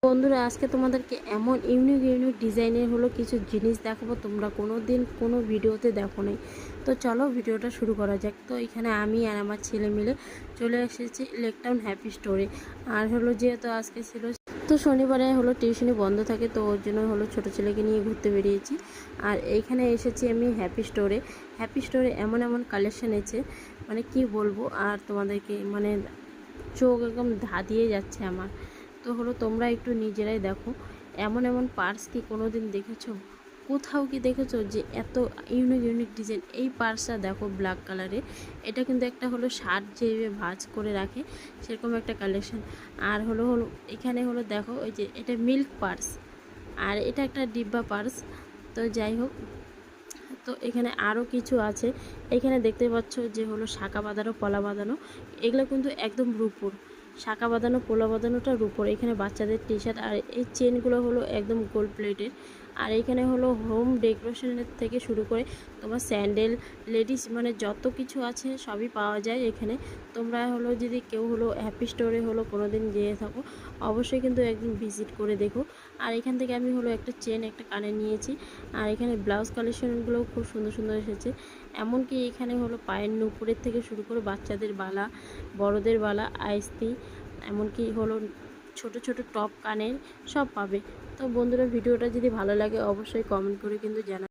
বন্ধুরা, আজকে তোমাদেরকে এমন ইউনিক ইউনিক ডিজাইনের হলো কিছু জিনিস দেখাবো, তোমরা কোনো দিন কোনো ভিডিওতে দেখো নাই। তো চলো ভিডিওটা শুরু করা যাক। তো এখানে আমি আর আমার ছেলে মিলে চলে এসেছি লেকটাউন হ্যাপি স্টোরে। আর হলো যেহেতু আজকে ছিল তো শনিবারে হলো টিউশনি বন্ধ থাকে, তো ওর জন্য হলো ছোটো ছেলেকে নিয়ে ঘুরতে বেরিয়েছি। আর এইখানে এসেছি আমি হ্যাপি স্টোরে। হ্যাপি স্টোরে এমন এমন কালেকশান আছে, মানে কি বলবো আর তোমাদেরকে, মানে চোখ একদম ধাঁধিয়ে যাচ্ছে আমার। তো হলো তোমরা একটু নিজেরাই দেখো, এমন এমন পার্স কি কোনো দিন দেখেছো? কোথাও কি দেখেছো যে এত ইউনিক ইউনিক ডিজাইন? এই পার্সটা দেখো ব্ল্যাক কালারে, এটা কিন্তু একটা হলো শার্ট যেভাবে ভাঁজ করে রাখে সেরকম একটা কালেকশন। আর হলো হলো এখানে হলো দেখো ওই যে এটা মিল্ক পার্স, আর এটা একটা ডিব্বা পার্স। তো যাই হোক, তো এখানে আরও কিছু আছে। এখানে দেখতে পাচ্ছ যে হলো শাঁখা বাঁধানো, পলা বাঁধানো, এগুলো কিন্তু একদম রূপোর। শাঁখা বাঁধানো, পোলা বাঁধানোটা রূপোর। এখানে বাচ্চাদের টি শার্ট, আর এই চেনগুলো হলো একদম গোল্ড প্লেটের। আর এখানে হলো হোম ডেকোরেশনের থেকে শুরু করে তোমার স্যান্ডেল, লেডিস, মানে যত কিছু আছে সবই পাওয়া যায় এখানে। তোমরা হলো যদি কেউ হলো হ্যাপি স্টোরে হলো কোনো দিন গিয়ে থাকো, অবশ্যই কিন্তু একদিন ভিজিট করে দেখো। আর এখান থেকে আমি হলো একটা চেন, একটা কানে নিয়েছি। আর এখানে ব্লাউজ কালেকশনগুলোও খুব সুন্দর সুন্দর এসেছে। এমনকি এখানে হলো পায়ের নুপুরের থেকে শুরু করে বাচ্চাদের বালা, বড়দের বালা, আইস্তি, এমনকি হলো ছোট ছোট টপ কানের সব পাবে। তো বন্ধুরা, ভিডিওটা যদি ভালো লাগে অবশ্যই কমেন্ট করে কিন্তু জানাবে।